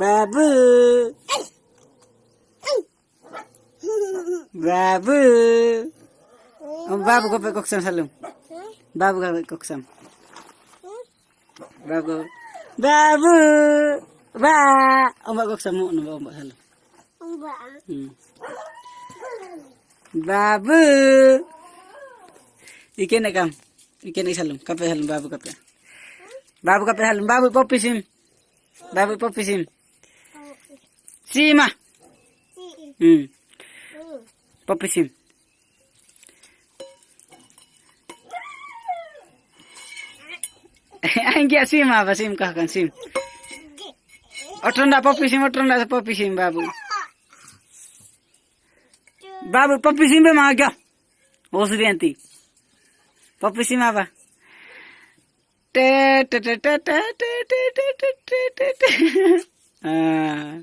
बाबू बाबू बाबू को पे कोक्सम सालू बाबू का कोक्सम बाबू बाबू बा ओmbak koksam mu ombak salu बाबू इके न काम इके नहीं सालू कपे सालू बाबू कपे सालू बाबू पप्पी SIM Seema Pappi SIM Anggia sim apa sim kah kan sim. Otronda poppi sim babu. Babu poppi sim be maga. Osrianti. Poppi sim apa? Te te te te te te te te te te. Ah.